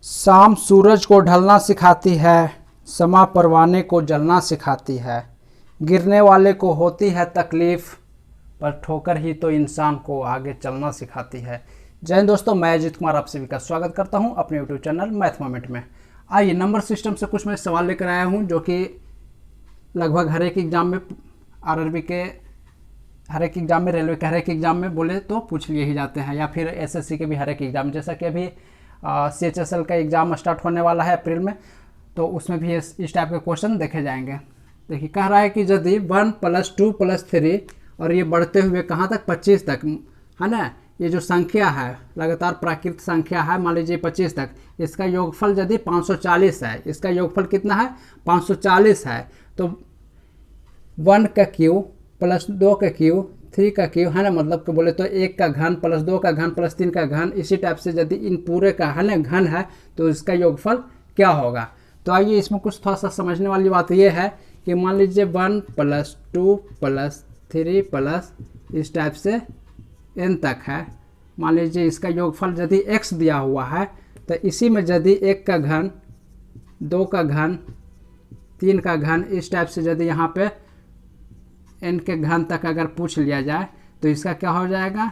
शाम सूरज को ढलना सिखाती है, समा परवाने को जलना सिखाती है। गिरने वाले को होती है तकलीफ़, पर ठोकर ही तो इंसान को आगे चलना सिखाती है। जय हिंद दोस्तों, मैं अजीत कुमार आप सभी का स्वागत करता हूं अपने यूट्यूब चैनल मैथ मोमेंट में। आइए नंबर सिस्टम से कुछ मैं सवाल लेकर आया हूं जो कि लगभग हर एक एग्ज़ाम में, आरआरबी के हर एक एग्ज़ाम में, रेलवे के हर एक एग्ज़ाम में बोले तो पूछ लिए ही जाते हैं, या फिर एसएससी के भी हर एक एग्ज़ाम। जैसा कि अभी CHSL का एग्ज़ाम स्टार्ट होने वाला है अप्रैल में, तो उसमें भी इस टाइप के क्वेश्चन देखे जाएंगे। देखिए कह रहा है कि यदि 1 + 2 + 3 और ये बढ़ते हुए कहाँ तक 25 तक है ना, ये जो संख्या है लगातार प्राकृत संख्या है, मान लीजिए 25 तक, इसका योगफल यदि 540 है, इसका योगफल कितना है 540 है, तो 1 का क्यूब + 2 का क्यूब 3 का क्यूब है ना, मतलब कि बोले तो 1 का घन + 2 का घन + 3 का घन, इसी टाइप से यदि इन पूरे का है ना घन है तो इसका योगफल क्या होगा। तो आइए इसमें कुछ थोड़ा सा समझने वाली बात यह है कि मान लीजिए 1 + 2 + 3 प्लस इस टाइप से n तक है। मान लीजिए इसका योगफल यदि x दिया हुआ है, तो इसी में यदि 1 का घन 2 का घन 3 का घन इस टाइप से यदि यहाँ पे n के घन तक अगर पूछ लिया जाए तो इसका क्या हो जाएगा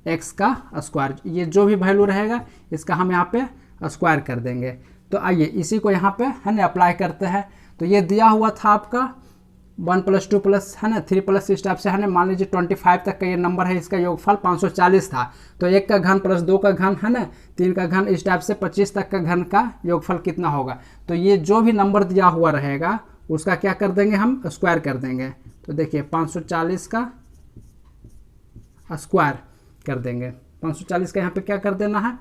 x का स्क्वायर। ये जो भी वैल्यू रहेगा इसका हम यहाँ पे स्क्वायर कर देंगे। तो आइए इसी को यहाँ पे है ना अप्लाई करते हैं। तो ये दिया हुआ था आपका 1 + 2 + है ना 3 प्लस इस टाइप से है ना, मान लीजिए 25 तक का ये नंबर है, इसका योगफल 540 था। तो 1 का घन + 2 का घन है ना 3 का घन इस टाइप से 25 तक का घन का योगफल कितना होगा। तो ये जो भी नंबर दिया हुआ रहेगा उसका क्या कर देंगे हम स्क्वायर कर देंगे। तो देखिए 540 का स्क्वायर कर देंगे, 540 का यहाँ पे क्या कर देना है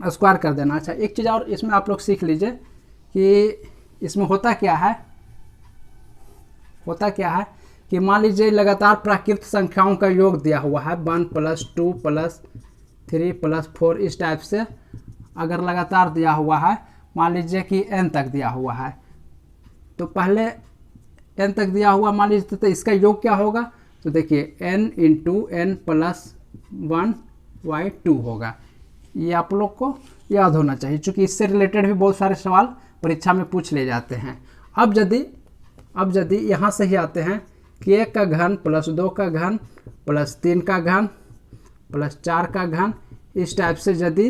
स्क्वायर कर देना। अच्छा एक चीज़ और इसमें आप लोग सीख लीजिए कि इसमें होता क्या है कि मान लीजिए लगातार प्राकृत संख्याओं का योग दिया हुआ है 1 + 2 + 3 + 4 इस टाइप से अगर लगातार दिया हुआ है, मान लीजिए कि n तक दिया हुआ है, तो पहले n तक दिया हुआ मान लीजिए तो इसका योग क्या होगा। तो देखिए n × n + 1/2 होगा। ये आप लोग को याद होना चाहिए, क्योंकि इससे रिलेटेड भी बहुत सारे सवाल परीक्षा में पूछ ले जाते हैं। अब यदि यहाँ से ही आते हैं कि 1 का घन + 2 का घन + 3 का घन + 4 का घन इस टाइप से यदि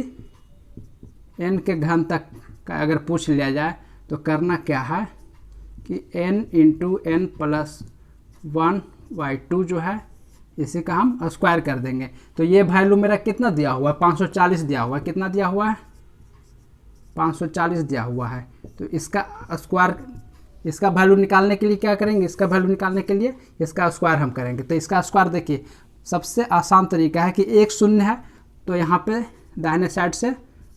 n के घन तक का अगर पूछ लिया जाए तो करना क्या है कि n × n + 1/2 जो है इसी का हम स्क्वायर कर देंगे। तो ये वैल्यू मेरा कितना दिया हुआ है 540 दिया हुआ है, कितना दिया हुआ है 540 दिया हुआ है। तो इसका स्क्वायर, इसका वैल्यू निकालने के लिए क्या करेंगे, इसका वैल्यू निकालने के लिए इसका स्क्वायर हम करेंगे। तो इसका स्क्वायर देखिए सबसे आसान तरीका है कि एक शून्य है तो यहाँ पे दाहिने साइड से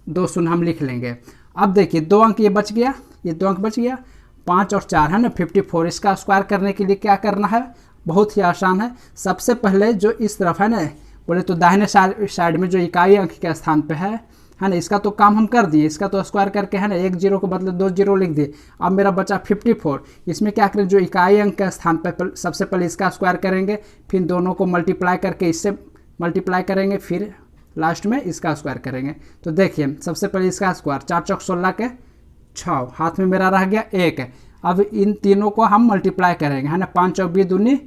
2 शून्य हम लिख लेंगे। अब देखिए 2 अंक ये बच गया, ये 2 अंक बच गया, 5 और 4 है ना 54। इसका स्क्वायर करने के लिए क्या करना है, बहुत ही आसान है। सबसे पहले जो इस तरफ है ना, बोले तो दाहिने साइड में जो इकाई अंक के स्थान पे है ना, इसका तो काम हम कर दिए, इसका तो स्क्वायर करके है ना 1 0 को बदले 2 0 लिख दिए। अब मेरा बचा 54। इसमें क्या करें, जो इकाई अंक के स्थान पर सबसे पहले इसका स्क्वायर करेंगे, फिर दोनों को मल्टीप्लाई करके इससे मल्टीप्लाई करेंगे, फिर लास्ट में इसका स्क्वायर करेंगे। तो देखिए सबसे पहले इसका स्क्वायर 4 × 16 के 6, हाथ में मेरा रह गया 1। अब इन तीनों को हम मल्टीप्लाई करेंगे है ना, 5 × 2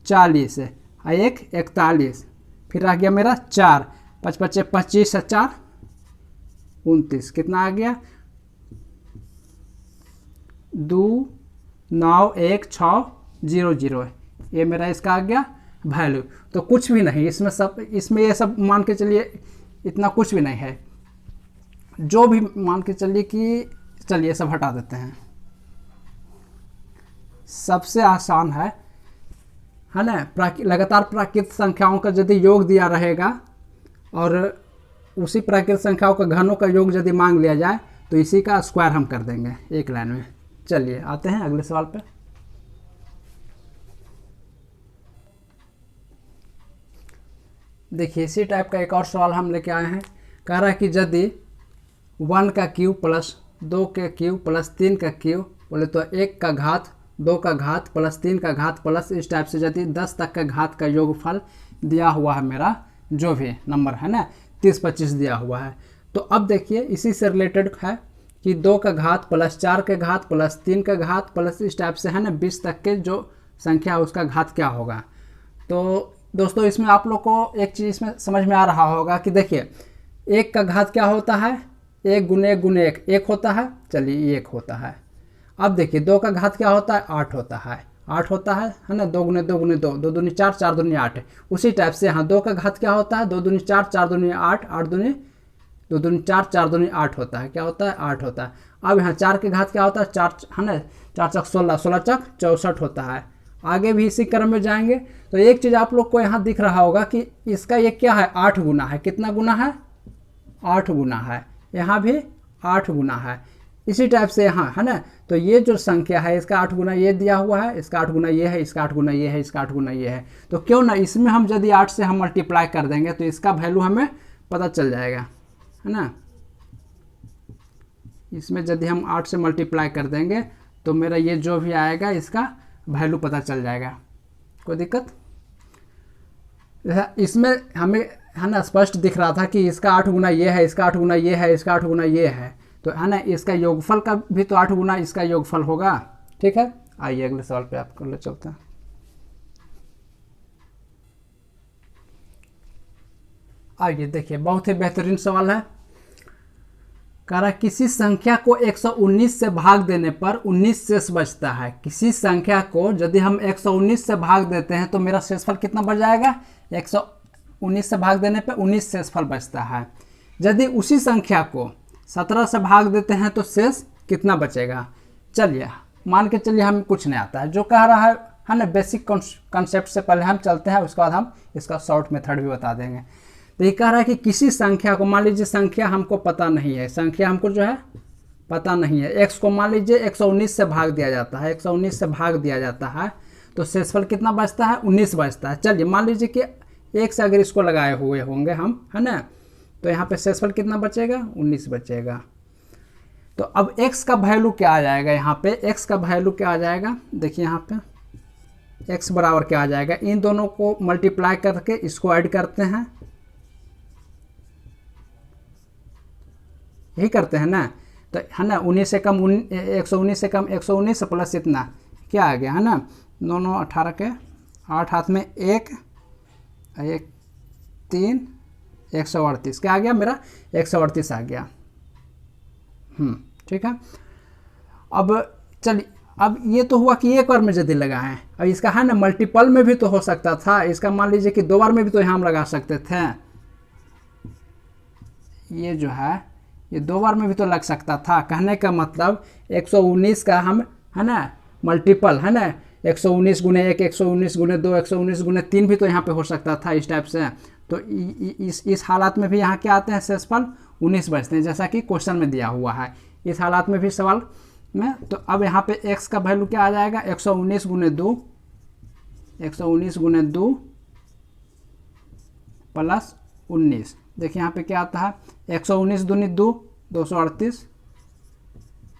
= 40, 1 41, फिर रह गया मेरा 4, 5 × 5 = 25, 4 29, कितना आ गया 2 9 1 6 0 0। ये मेरा इसका आ गया वैल्यू। तो कुछ भी नहीं इसमें ये सब मान के चलिए, इतना कुछ भी नहीं है, जो भी मान के चलिए कि चलिए सब हटा देते हैं। सबसे आसान है ना, लगातार प्राकृत संख्याओं का यदि योग दिया रहेगा और उसी प्राकृत संख्याओं का घनों का योग यदि मांग लिया जाए तो इसी का स्क्वायर हम कर देंगे एक लाइन में। चलिए आते हैं अगले सवाल पे। देखिए इसी टाइप का एक और सवाल हम लेके आए हैं। कह रहा है कि यदि 1 का क्यूब + 2 के क्यूब + 3 का क्यूब, बोले तो 1 का घात 2 का घात + 3 का घात प्लस इस टाइप से यदि 10 तक का घात का योगफल दिया हुआ है, मेरा जो भी नंबर है ना 30 25 दिया हुआ है, तो अब देखिए इसी से रिलेटेड है कि 2 का घात प्लस 4 के घात प्लस 3 का घात प्लस इस टाइप से है ना 20 तक के जो संख्या है उसका घात क्या होगा। तो दोस्तों इसमें आप लोग को एक चीज़ इसमें समझ में आ रहा होगा कि देखिए 1 का घात क्या होता है, 1 गुने 1 गुने 1 1 होता है, चलिए 1 होता है। अब देखिए 2 का घात क्या होता है, 8 होता है, 8 होता है ना, 2 गुने 2 गुने 2, 2 दूनी 4, 4 दूनी 8। उसी टाइप से यहाँ 2 का घात क्या होता है, 2 दूनी 4, 4 दूनी 8, 8 दूनी 2 दूनी 4, 4 दूनी 8 होता है, क्या होता है 8 होता है। अब यहाँ 4 के घात क्या होता है, 4 है ना, 4 चक 16, 16 चक 64 होता है। आगे भी इसी क्रम में जाएंगे तो एक चीज़ आप लोग को यहाँ दिख रहा होगा कि इसका ये क्या है, 8 गुना है। कितना गुना है, 8 गुना है। यहाँ भी 8 गुना है। इसी टाइप से यहाँ है ना, तो ये जो संख्या है इसका 8 गुना ये दिया हुआ है, इसका 8 गुना ये है, इसका 8 गुना ये है, इसका 8 गुना ये है। तो क्यों ना इसमें हम यदि 8 से हम मल्टीप्लाई कर देंगे तो इसका वैल्यू हमें पता चल जाएगा, है ना। इसमें यदि हम 8 से मल्टीप्लाई कर देंगे तो मेरा ये जो भी आएगा इसका वैल्यू पता चल जाएगा। कोई दिक्कत इसमें हमें है ना स्पष्ट दिख रहा था कि इसका 8 गुना ये है, इसका 8 गुना ये है, इसका 8 गुना ये है, तो है ना इसका योगफल का भी तो 8 गुना इसका योगफल होगा। ठीक है, आइए अगले सवाल पे आपको ले चलते हैं। आइए देखिए बहुत ही बेहतरीन सवाल है। कह रहा किसी संख्या को 119 से भाग देने पर 19 शेष बचता है। किसी संख्या को यदि हम 119 से भाग देते हैं तो मेरा शेषफल कितना बच जाएगा, 119 से भाग देने पर 19 शेषफल बचता है। यदि उसी संख्या को 17 से भाग देते हैं तो शेष कितना बचेगा। चलिए मान के चलिए हमें कुछ नहीं आता है, जो कह रहा है ना बेसिक कॉन्सेप्ट से पहले हम चलते हैं, उसके बाद हम इसका शॉर्ट मेथड भी बता देंगे। तो ये कह रहा है कि किसी संख्या को, मान लीजिए संख्या हमको पता नहीं है, संख्या हमको जो है पता नहीं है, x को मान लीजिए 119 से भाग दिया जाता है, 119 से भाग दिया जाता है तो शेषफल कितना बचता है, 19 बचता है। चलिए मान लीजिए कि 1 से अगर इसको लगाए हुए होंगे हम, है ना, तो यहाँ पे शेषफल कितना बचेगा, 19 बचेगा। तो अब x का वैल्यू क्या आ जाएगा, यहाँ पे x का वैल्यू क्या आ जाएगा, देखिए यहाँ पे x बराबर क्या आ जाएगा, इन दोनों को मल्टीप्लाई करके इसको ऐड करते हैं, यही करते हैं ना, तो है ना 19 से कम 119 से कम 119 प्लस इतना क्या आ गया, है ना 9 9 18 के 8 हाथ में 1 1 3 138 क्या आ गया, मेरा 138 आ गया। ठीक है। अब चलिए, अब ये तो हुआ कि एक बार में यदि लगाएं, अब इसका है ना मल्टीपल में भी तो हो सकता था, इसका मान लीजिए कि 2 बार में भी तो यहाँ हम लगा सकते थे, ये जो है ये 2 बार में भी तो लग सकता था। कहने का मतलब 119 का हम है ना मल्टीपल, है ना 119 गुने 1, 119 गुने 2, 119 गुने 3 भी तो यहाँ पे हो सकता था इस टाइप से। तो इस हालात में भी यहाँ क्या आते हैं, शेषफल 19 बचते हैं, जैसा कि क्वेश्चन में दिया हुआ है। इस हालात में भी सवाल में, तो अब यहाँ पे x का वैल्यू क्या आ जाएगा, 119 गुने 2, 119 गुने 2 प्लस 19। देखिए यहाँ पे क्या आता है, 119 दूनी 2, 238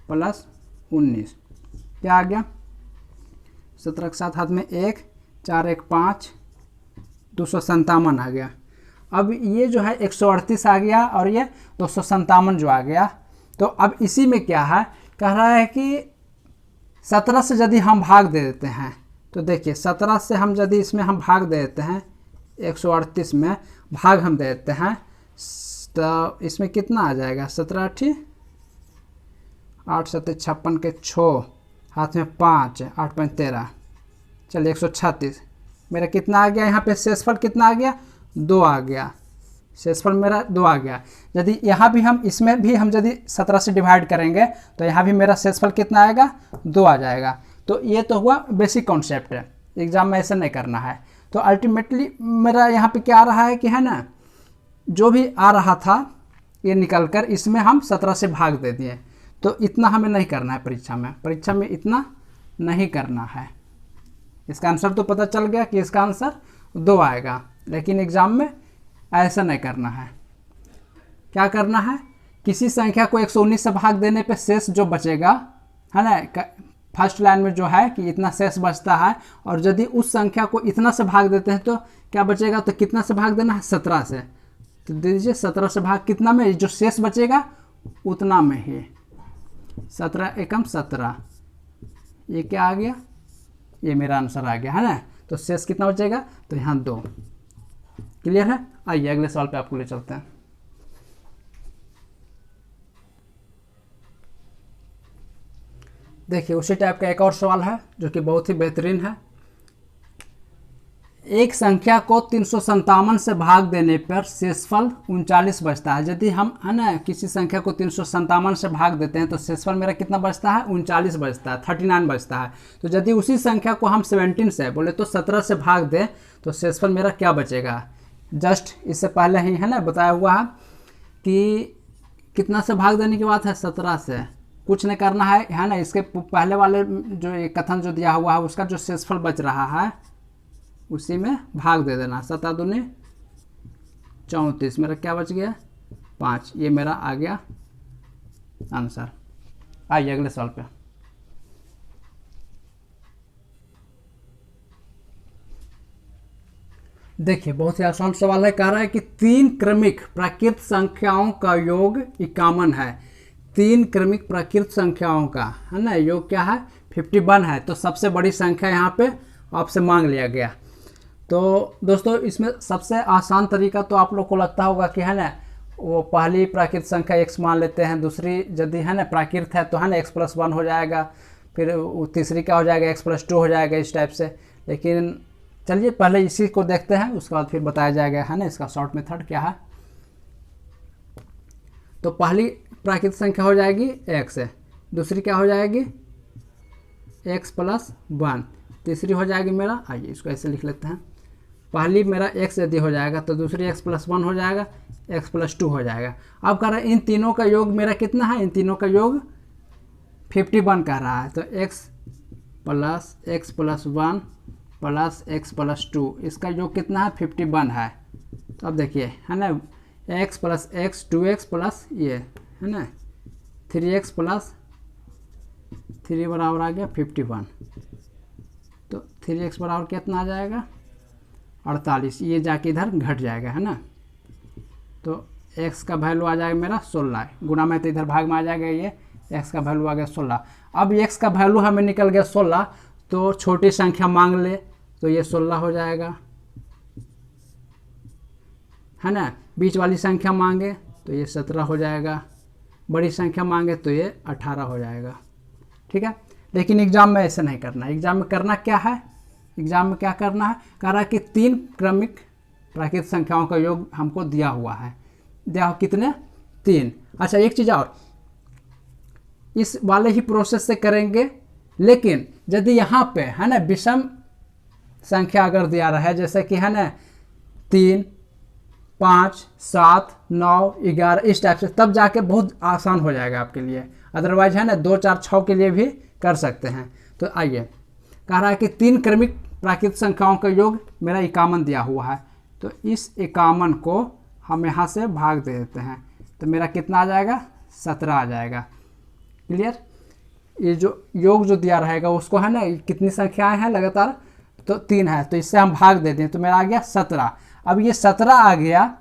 प्लस 19 क्या आ गया, 17 के साथ हाथ में 1, 4 1 5, 257 आ गया। अब ये जो है 138 आ गया और ये 257 जो आ गया। तो अब इसी में क्या है, कह रहा है कि 17 से यदि हम भाग दे देते हैं, तो देखिए 17 से हम यदि इसमें हम भाग दे देते हैं, 138 में भाग हम दे देते हैं, तो इसमें कितना आ जाएगा, 17 8 8 7 56 के 6 हाथ में 5, 8 5 13, चलिए 136 मेरा कितना आ गया, यहाँ पे शेषफल कितना आ गया, 2 आ गया, शेषफल मेरा 2 आ गया। यदि यहाँ भी हम इसमें भी हम यदि 17 से डिवाइड करेंगे तो यहाँ भी मेरा शेषफल कितना आएगा, 2 आ जाएगा। तो ये तो हुआ बेसिक कॉन्सेप्ट है, एग्जाम में ऐसा नहीं करना है। तो अल्टीमेटली मेरा यहाँ पे क्या आ रहा है कि है ना जो भी आ रहा था ये निकल कर इसमें हम 17 से भाग दे दिए। तो इतना हमें नहीं करना है परीक्षा में, परीक्षा में इतना नहीं करना है। इसका आंसर तो पता चल गया कि इसका आंसर 2 आएगा, लेकिन एग्ज़ाम में ऐसा नहीं करना है। क्या करना है, किसी संख्या को 119 से भाग देने पे शेष जो बचेगा, है ना, फर्स्ट लाइन में जो है कि इतना शेष बचता है, और यदि उस संख्या को इतना से भाग देते हैं तो क्या बचेगा, तो कितना से भाग देना है, 17 से। तो दे दीजिए 17 से भाग कितना में, जो शेष बचेगा उतना में ही, 17 एकम 17, ये क्या आ गया, ये मेरा आंसर आ गया है ना। तो शेष कितना बचेगा, तो यहाँ 2। क्लियर है। आइए अगले सवाल पे आपको ले चलते हैं। देखिए उसी टाइप का एक और सवाल है जो कि बहुत ही बेहतरीन है। एक संख्या को 357 से भाग देने पर शेषफल 39 बचता है। यदि हम है ना किसी संख्या को 357 से भाग देते हैं तो शेषफल मेरा कितना बचता है, 39 बचता है, 39 बचता है। तो यदि उसी संख्या को हम 17 से बोले तो 17 से भाग दें तो शेषफल मेरा क्या बचेगा। जस्ट इससे पहले ही है ना बताया हुआ है कि कितना से भाग देने की बात है, 17 से, कुछ नहीं करना है ना। इसके पहले वाले जो एक कथन जो दिया हुआ है उसका जो शेषफल बच रहा है उसी में भाग दे देना। 7 दूनी 34, मेरा क्या बच गया 5, ये मेरा आ गया आंसर। आइए अगले सवाल पे। देखिए बहुत ही आसान सवाल है। कह रहा है कि 3 क्रमिक प्राकृत संख्याओं का योग 51 है। 3 क्रमिक प्राकृत संख्याओं का है ना योग क्या है, 51 है। तो सबसे बड़ी संख्या यहाँ पे आपसे मांग लिया गया। तो दोस्तों इसमें सबसे आसान तरीका तो आप लोग को लगता होगा कि है ना वो पहली प्राकृत संख्या x मान लेते हैं, दूसरी यदि है ना प्राकृत है तो है ना x+1 हो जाएगा, फिर तीसरी क्या हो जाएगा x+2 हो जाएगा, इस टाइप से। लेकिन चलिए पहले इसी को देखते हैं, उसके बाद फिर बताया जाएगा है ना इसका शॉर्ट मेथड क्या है। तो पहली प्राकृत संख्या हो जाएगी x है, दूसरी क्या हो जाएगी x+1, तीसरी हो जाएगी मेरा, आइए इसको ऐसे लिख लेते हैं, पहली मेरा x यदि हो जाएगा तो दूसरी x+1 हो जाएगा, x+2 हो जाएगा। अब कह रहा है इन तीनों का योग मेरा कितना है, इन तीनों का योग 51 कह रहा है। तो x+1 प्लस x+2 इसका योग कितना है 51 है। तो अब देखिए है ना x plus x 2x plus ये है ना 3x प्लस 3 बराबर आ गया 51। तो 3x बराबर कितना आ जाएगा 48, ये जाके इधर घट जाएगा है ना। तो x का वैल्यू आ जाएगा मेरा 16, गुना में तो इधर भाग में आ जाएगा, ये x का वैल्यू आ गया 16। अब x का वैल्यू हमें निकल गया 16, तो छोटी संख्या मांग ले तो ये 16 हो जाएगा है ना। बीच वाली संख्या मांगे तो ये 17 हो जाएगा, बड़ी संख्या मांगे तो ये 18 हो जाएगा। ठीक है, लेकिन एग्जाम में ऐसे नहीं करना। एग्जाम में करना क्या है, एग्जाम में क्या करना है, कह रहा है कि 3 क्रमिक प्राकृत संख्याओं का योग हमको दिया हुआ है। दिया हुआ कितने, 3। अच्छा एक चीज़ और, इस वाले ही प्रोसेस से करेंगे, लेकिन यदि यहाँ पे है ना विषम संख्या अगर दिया रहा है, जैसे कि है ना 3, 5, 7, 9, 11 इस टाइप से, तब जाके बहुत आसान हो जाएगा आपके लिए। अदरवाइज है ना 2, 4, 6 के लिए भी कर सकते हैं। तो आइए कह रहा है कि 3 क्रमिक प्राकृत संख्याओं का योग मेरा 51 दिया हुआ है। तो इस 51 को हम यहाँ से भाग दे देते हैं, तो मेरा कितना आ जाएगा 17 आ जाएगा। क्लियर, ये जो योग जो दिया रहेगा उसको है ना कितनी संख्याएं हैं लगातार, तो 3 है, तो इससे हम भाग दे दें तो मेरा आ गया 17। अब ये 17 आ गया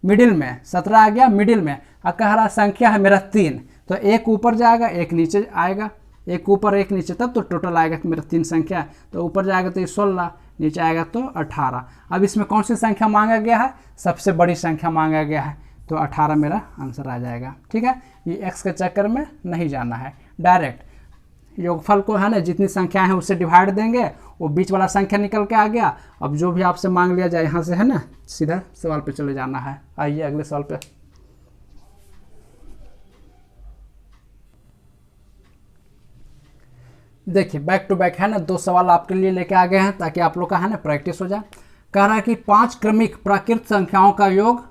मिडिल में, 17 आ गया मिडिल में। अब कह रहा संख्या है मेरा 3, तो एक ऊपर जाएगा एक नीचे आएगा, एक ऊपर एक नीचे, तब तो टोटल आएगा कि मेरा 3 संख्या है। तो ऊपर जाएगा तो ये 16, नीचे आएगा तो 18। अब इसमें कौन सी संख्या मांगा गया है, सबसे बड़ी संख्या मांगा गया है, तो 18 मेरा आंसर आ जाएगा। ठीक है, ये x के चक्कर में नहीं जाना है, डायरेक्ट योगफल को है ना जितनी संख्याएं हैं उससे डिवाइड देंगे, वो बीच वाला संख्या निकल के आ गया। अब जो भी आपसे मांग लिया जाए यहाँ से है ना सीधा सवाल पे चले जाना है। आइए अगले सवाल पे। देखिए बैक टू बैक है ना 2 सवाल आपके लिए लेके आ गए हैं ताकि आप लोग का है ना प्रैक्टिस हो जाए। कह रहा है कि 5 क्रमिक प्राकृत संख्याओं का योग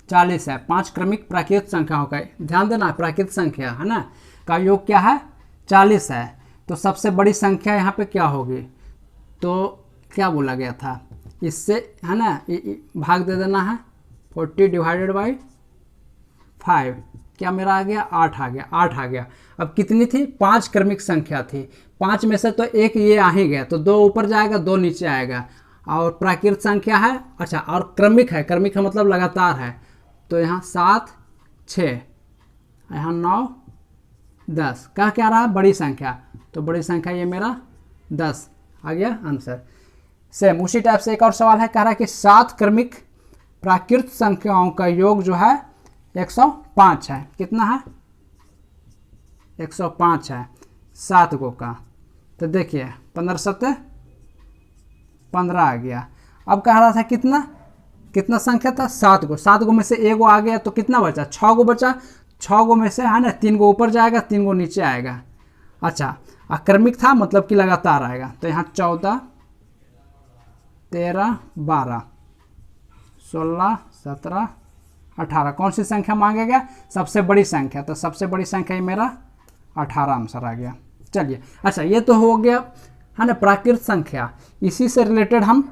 40 है। 5 क्रमिक प्राकृत संख्याओं का, ध्यान देना प्राकृत संख्या है ना का योग क्या है 40 है। तो सबसे बड़ी संख्या यहाँ पे क्या होगी, तो क्या बोला गया था, इससे है ना भाग दे देना है 40 डिवाइडेड बाई 5, क्या मेरा आ गया 8 आ गया, 8 आ गया। अब कितनी थी, 5 क्रमिक संख्या थी, 5 में से तो एक ये आ ही गया, तो 2 ऊपर जाएगा 2 नीचे आएगा। और प्राकृत संख्या है, अच्छा और क्रमिक है, क्रमिक का मतलब लगातार है, तो यहाँ 7 6, यहाँ 9 10, कह क्या रहा बड़ी संख्या, तो बड़ी संख्या ये मेरा 10 आ गया आंसर। सेम उसी टाइप से एक और सवाल है, कह रहा है कि 7 क्रमिक प्राकृत संख्याओं का योग जो है 105 है। कितना है? 105 है 7 गो का। तो देखिए 15 7 15 आ गया। अब कह रहा था कितना संख्या था? 7 गो। 7 गो में से 1 गो आ गया तो कितना बचा? 6 गो बचा। 6 गो में से है ना 3 गो ऊपर जाएगा, 3 गो नीचे आएगा। अच्छा, अक्रमिक था मतलब कि लगातार आएगा। तो यहाँ 14 13 12 16 17 18, कौन सी संख्या मांगेगा? सबसे बड़ी संख्या। तो सबसे बड़ी संख्या ही मेरा 18 आंसर आ गया। चलिए, अच्छा ये तो हो गया है ना प्राकृत संख्या। इसी से रिलेटेड हम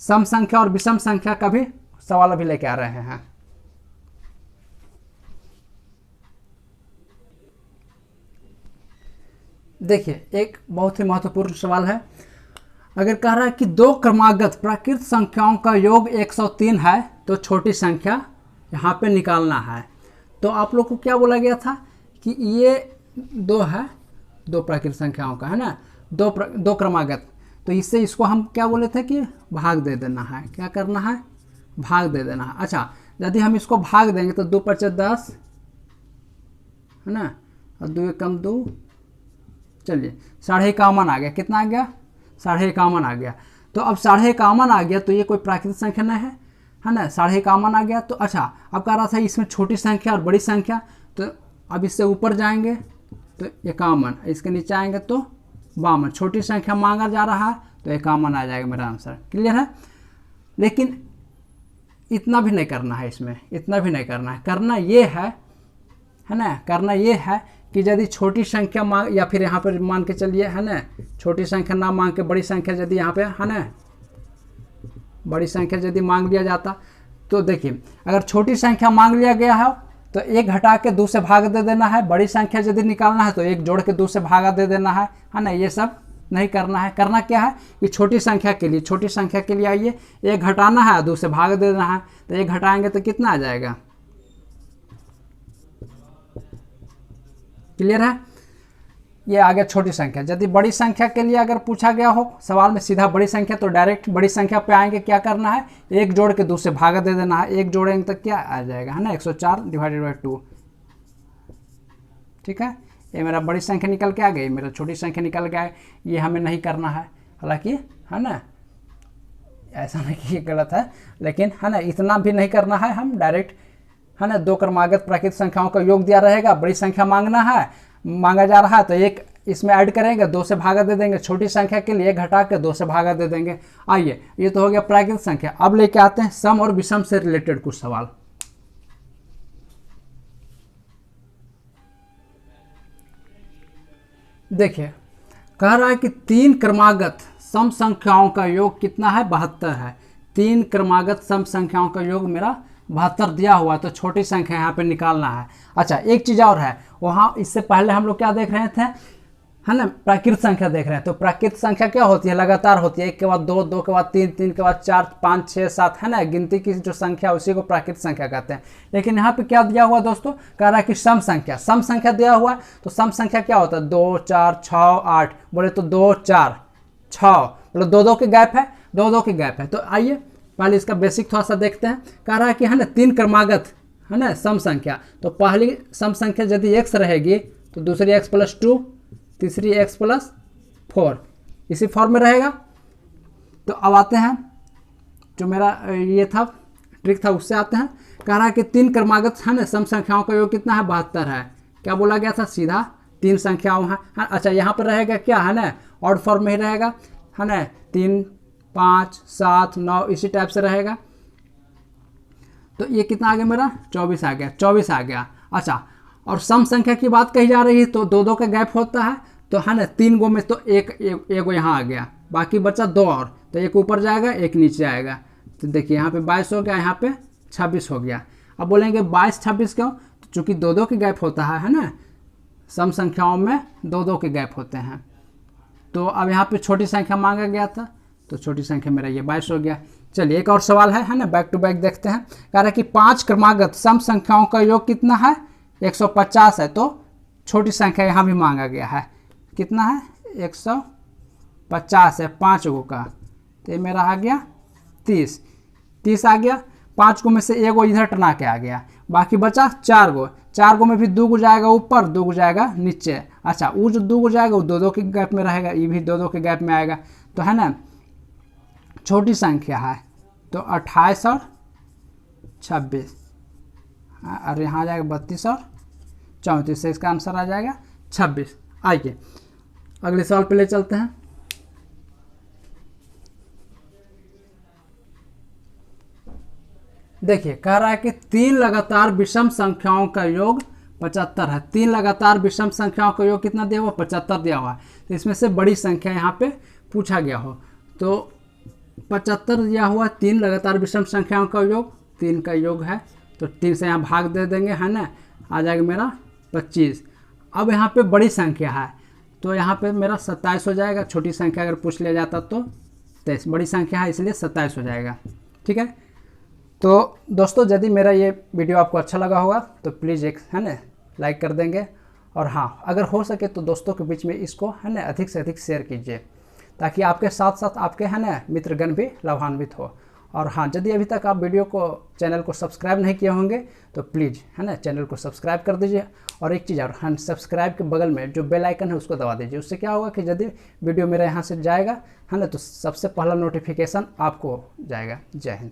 सम संख्या और विषम संख्या का भी सवाल अभी लेके आ रहे हैं। देखिए एक बहुत ही महत्वपूर्ण सवाल है। अगर कह रहा है कि 2 क्रमागत प्राकृत संख्याओं का योग 103 है तो छोटी संख्या यहाँ पे निकालना है। तो आप लोग को क्या बोला गया था कि ये 2 है, 2 प्राकृत संख्याओं का है ना, 2 क्रमागत। तो इससे इसको हम क्या बोले थे कि भाग दे देना है। क्या करना है? भाग दे देना है। अच्छा, यदि हम इसको भाग देंगे तो 2 × 10 है ना, और 2 × 2, चलिए 51 आ गया। कितना आ गया? 51 आ गया। तो अब 51 आ गया तो ये कोई प्राकृतिक संख्या नहीं है ना। 51 आ गया। तो अच्छा, अब कह रहा था इसमें छोटी संख्या और बड़ी संख्या, तो अब इससे ऊपर जाएंगे तो 51, इसके नीचे आएंगे तो 52। छोटी संख्या मांगा जा रहा है तो 51 आ जाएगा मेरा आंसर। क्लियर है? लेकिन इतना भी नहीं करना है, इसमें इतना भी नहीं करना है। करना ये है ना, करना ये है कि यदि छोटी संख्या मांग, या फिर यहाँ पर मान के चलिए है ना, छोटी संख्या ना मांग के बड़ी संख्या यदि यहाँ पे है ना, बड़ी संख्या यदि मांग लिया जाता, तो देखिए अगर छोटी संख्या मांग लिया गया है तो 1 घटा के 2 से भाग दे देना है। बड़ी संख्या यदि निकालना है तो 1 जोड़ के 2 से भागा दे देना है ना। ये सब नहीं करना है। करना क्या है कि छोटी संख्या के लिए आइए 1 घटाना है, 2 से भाग दे देना है। तो 1 घटाएंगे तो कितना आ जाएगा? क्लियर है? ये आ गया छोटी संख्या। यदि बड़ी संख्या के लिए अगर पूछा गया हो सवाल में सीधा बड़ी संख्या, तो डायरेक्ट बड़ी संख्या पे आएंगे। क्या करना है? 1 जोड़ के 2 से भागा दे देना है। 1 जोड़ेंगे तो क्या आ जाएगा है ना, 104/2। ठीक है, ये मेरा बड़ी संख्या निकल के आ गई, मेरा छोटी संख्या निकल गया। ये हमें नहीं करना है, हालांकि है ना, ऐसा नहीं कि ये गलत है, लेकिन है ना इतना भी नहीं करना है। हम डायरेक्ट है ना 2 क्रमागत प्राकृतिक संख्याओं का योग दिया रहेगा, बड़ी संख्या मांगा जा रहा है तो 1 इसमें ऐड करेंगे, 2 से भागा दे देंगे। छोटी संख्या के लिए 1 घटा के 2 से भागा दे देंगे। आइए, ये तो हो गया प्राकृतिक संख्या। अब लेके आते हैं सम और विषम से रिलेटेड कुछ सवाल। देखिए कह रहा है कि 3 क्रमागत सम संख्याओं का योग कितना है? 72 है। 3 क्रमागत सम संख्याओं का योग मेरा 72 दिया हुआ, तो छोटी संख्या यहाँ पे निकालना है। अच्छा, एक चीज़ और है, वहाँ इससे पहले हम लोग क्या देख रहे थे है ना, प्राकृत संख्या देख रहे हैं। तो प्राकृत संख्या क्या होती है? लगातार होती है। 1 के बाद 2, 2 के बाद 3, 3 के बाद 4, 5, 6, 7 है ना, गिनती की जो संख्या उसी को प्राकृत संख्या कहते हैं। लेकिन यहाँ पे क्या दिया हुआ दोस्तों? कह रहा है कि सम संख्या दिया हुआ है। तो सम संख्या क्या होता है? 2 4 6 8, बोले तो 2 4 6, बोले 2 के गैप है, 2 के गैप है। तो आइए पहले इसका बेसिक थोड़ा सा देखते हैं। कह रहा है कि है ना 3 क्रमागत है ना सम संख्या। तो पहली सम संख्या यदि x रहेगी तो दूसरी x + 2, तीसरी x + 4, इसी फॉर्म में रहेगा। तो अब आते हैं, जो मेरा ये था ट्रिक था उससे आते हैं। कह रहा है कि 3 क्रमागत है ना सम संख्याओं का योग कितना है? 72 है। क्या बोला गया था? सीधा 3 संख्याओं है। अच्छा, यहाँ पर रहेगा क्या है ना, ऑड फॉर्म में ही रहेगा है ना, 3 5 7 9 इसी टाइप से रहेगा। तो ये कितना आ गया मेरा? 24 आ गया। 24 आ गया। अच्छा, और सम संख्या की बात कही जा रही है तो 2 का गैप होता है। तो है ना 3 गो में तो एक यहाँ आ गया, बाकी बचा 2 और, तो 1 ऊपर जाएगा 1 नीचे आएगा। तो देखिए यहाँ पे 22 हो गया, यहाँ पे 26 हो गया। अब बोलेंगे 22 26 क्यों? तो चूँकि 2 के गैप होता है ना, सम संख्याओं में 2 के गैप होते हैं। तो अब यहाँ पे छोटी संख्या मांगा गया था, तो छोटी संख्या मेरा ये 22 हो गया। चलिए एक और सवाल है ना, बैक टू बैक देखते हैं। कह रहा है कि 5 क्रमागत सम संख्याओं का योग कितना है, 150 है। तो छोटी संख्या यहाँ भी मांगा गया है, कितना है, 150 है 5 गो का, तो ये मेरा आ गया 30 आ गया। 5 गो में से 1 गो इधर टना के आ गया, बाकी बचा 4 गो। 4 गो में भी 2 गो जाएगा ऊपर, 2 गो जाएगा नीचे। अच्छा, वो जो 2 गो जाएगा वो 2-2 के गैप में रहेगा, ये भी 2-2 के गैप में आएगा। तो है ना, छोटी संख्या है तो 28 और 26, और यहाँ आ जाएगा 32 और 34 से इसका आंसर आ जाएगा 26। आइए अगले सवाल पे ले चलते हैं। देखिए कह रहा है कि 3 लगातार विषम संख्याओं का योग 75 है। 3 लगातार विषम संख्याओं का योग कितना दिया हुआ, 75 दिया हुआ है। तो इसमें से बड़ी संख्या यहाँ पे पूछा गया हो, तो 75 दिया हुआ, 3 लगातार विषम संख्याओं का योग, 3 का योग है तो 3 से यहाँ भाग दे देंगे, है ना, आ जाएगा मेरा 25। अब यहाँ पे बड़ी संख्या है तो यहाँ पे मेरा 27 हो जाएगा। छोटी संख्या अगर पूछ लिया जाता तो 23, बड़ी संख्या है इसलिए 27 हो जाएगा। ठीक है, तो दोस्तों यदि मेरा ये वीडियो आपको अच्छा लगा होगा तो प्लीज़ एक है ना लाइक कर देंगे, और हाँ अगर हो सके तो दोस्तों के बीच में इसको है ना अधिक से अधिक शेयर कीजिए, ताकि आपके साथ साथ आपके है ना मित्रगण भी लाभान्वित हो। और हाँ, यदि अभी तक आप चैनल को सब्सक्राइब नहीं किए होंगे तो प्लीज़ है ना चैनल को सब्सक्राइब कर दीजिए। और एक चीज़ और, हाँ, सब्सक्राइब के बगल में जो बेल आइकन है उसको दबा दीजिए। उससे क्या होगा कि यदि वीडियो मेरा यहाँ से जाएगा है ना तो सबसे पहला नोटिफिकेशन आपको जाएगा। जय हिंद।